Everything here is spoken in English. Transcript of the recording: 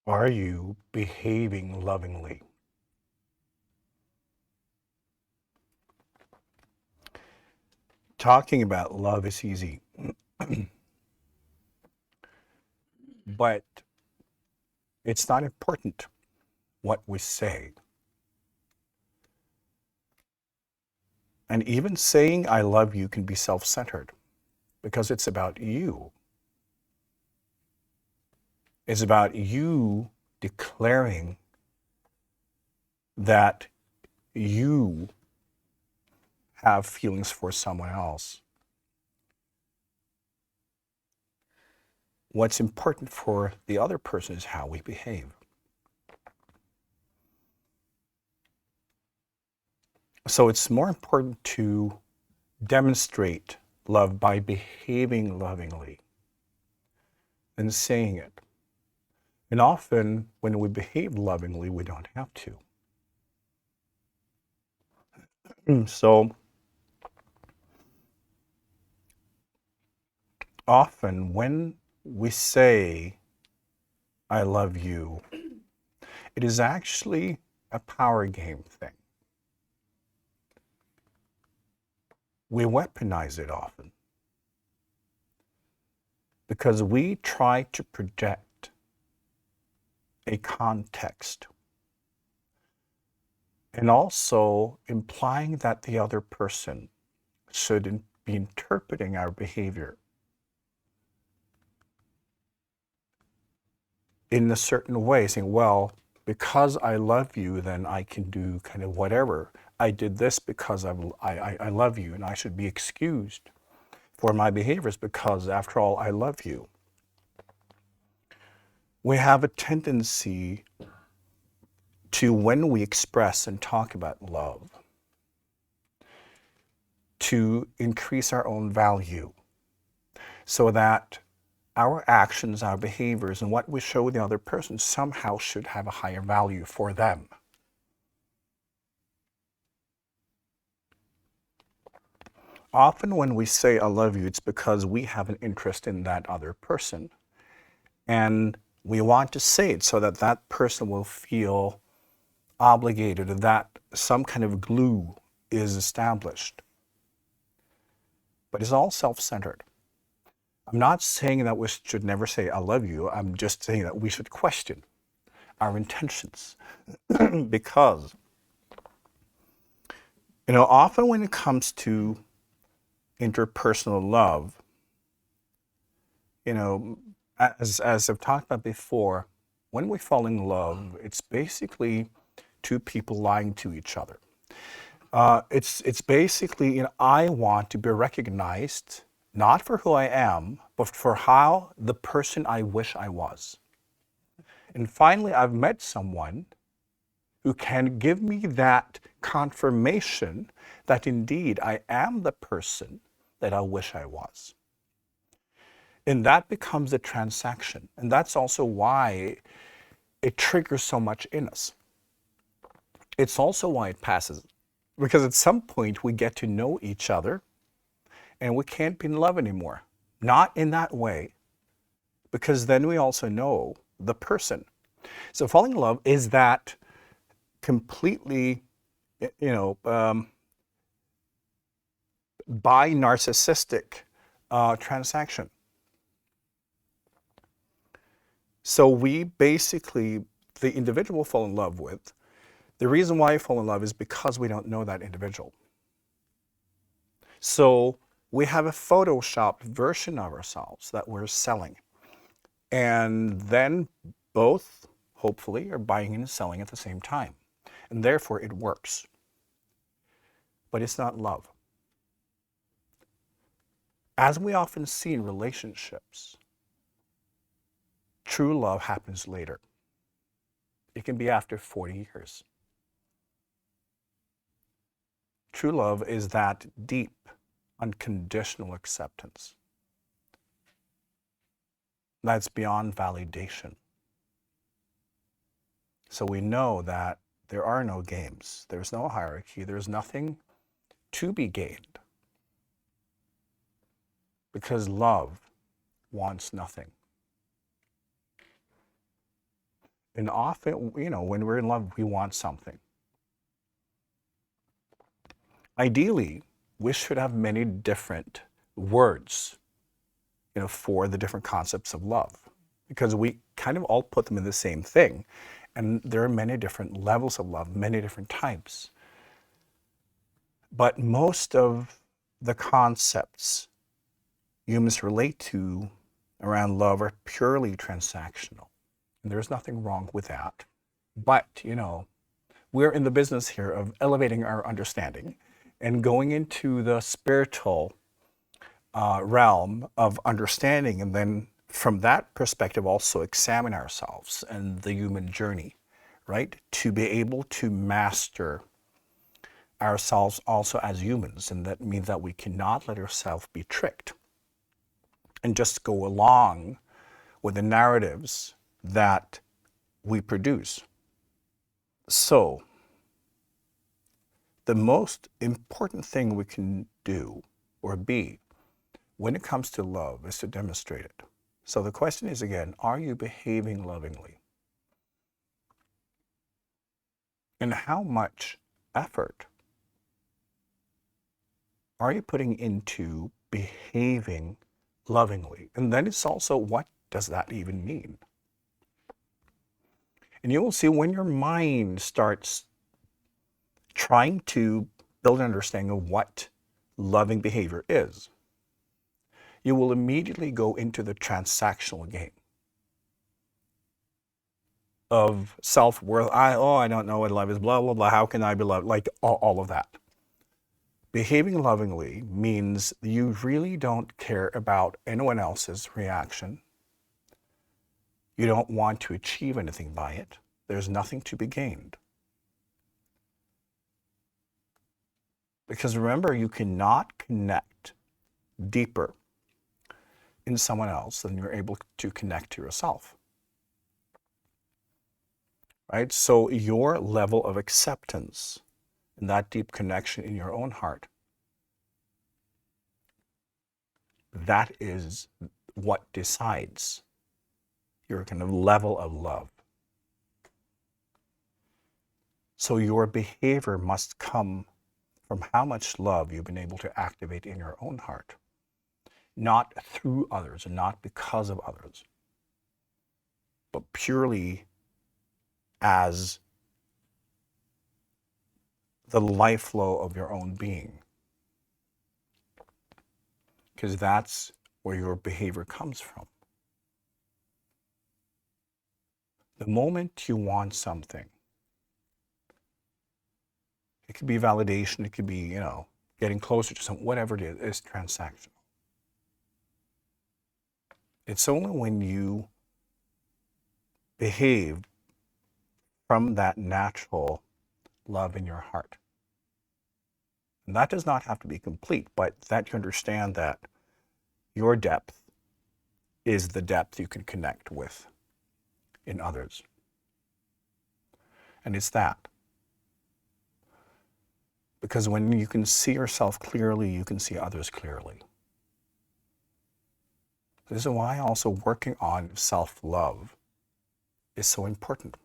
Are you behaving lovingly? Talking about love is easy, but it's not important what we say. And even saying I love you can be self centered because it's about you. It's about you declaring that you have feelings for someone else. What's important for the other person is how we behave. So it's more important to demonstrate love by behaving lovingly than saying it. And often, when we behave lovingly, we don't have to. So often, when we say, I love you, it is actually a power game thing. We weaponize it often because we try to project a context and also implying that the other person should be interpreting our behavior in a certain way, saying, well, because I love you, then I can do kind of whatever. I did this because I love you, and I should be excused for my behaviors because, after all, I love you. We have a tendency to, when we express and talk about love, to increase our own value so that our actions, our behaviors, and what we show the other person somehow should have a higher value for them. Often when we say I love you, it's because we have an interest in that other person. And we want to say it so that that person will feel obligated, that some kind of glue is established. But it's all self-centered. I'm not saying that we should never say I love you. I'm just saying that we should question our intentions. Because, often when it comes to interpersonal love, as I've talked about before, when we fall in love, it's basically two people lying to each other. It's basically, I want to be recognized not for who I am, but for how the person I wish I was. And finally, I've met someone who can give me that confirmation that indeed I am the person that I wish I was. And that becomes a transaction. And that's also why it triggers so much in us. It's also why it passes. Because at some point we get to know each other and we can't be in love anymore. Not in that way, because then we also know the person. So falling in love is that completely, by narcissistic transaction. So we basically, the individual fall in love with, the reason why we fall in love is because we don't know that individual. So we have a photoshopped version of ourselves that we're selling. And then both, hopefully, are buying and selling at the same time. And therefore it works. But it's not love. As we often see in relationships, true love happens later. It can be after 40 years. True love is that deep, unconditional acceptance. That's beyond validation. So we know that there are no games, there's no hierarchy, there's nothing to be gained. Because love wants nothing. And often, when we're in love, we want something. Ideally, we should have many different words, for the different concepts of love, because we kind of all put them in the same thing. And there are many different levels of love, many different types. But most of the concepts humans relate to around love are purely transactional. And there's nothing wrong with that. But, we're in the business here of elevating our understanding and going into the spiritual realm of understanding, and then from that perspective also examine ourselves and the human journey, right? To be able to master ourselves also as humans. And that means that we cannot let ourselves be tricked and just go along with the narratives that we produce. So the most important thing we can do or be when it comes to love is to demonstrate it. So the question is again, are you behaving lovingly? And how much effort are you putting into behaving lovingly? And then it's also, what does that even mean? And you will see when your mind starts trying to build an understanding of what loving behavior is, you will immediately go into the transactional game of self-worth. I don't know what love is, blah, blah, blah. How can I be loved? Like all of that. Behaving lovingly means you really don't care about anyone else's reaction. You don't want to achieve anything by it. There's nothing to be gained. Because remember, you cannot connect deeper in someone else than you're able to connect to yourself. Right? So your level of acceptance and that deep connection in your own heart, that is what decides your kind of level of love. So your behavior must come from how much love you've been able to activate in your own heart, not through others and not because of others, but purely as the life flow of your own being. Because that's where your behavior comes from. The moment you want something, it could be validation, it could be, getting closer to something, whatever it is transactional. It's only when you behave from that natural love in your heart. And that does not have to be complete, but that you understand that your depth is the depth you can connect with in others. And it's that. Because when you can see yourself clearly, you can see others clearly. This is why also working on self-love is so important.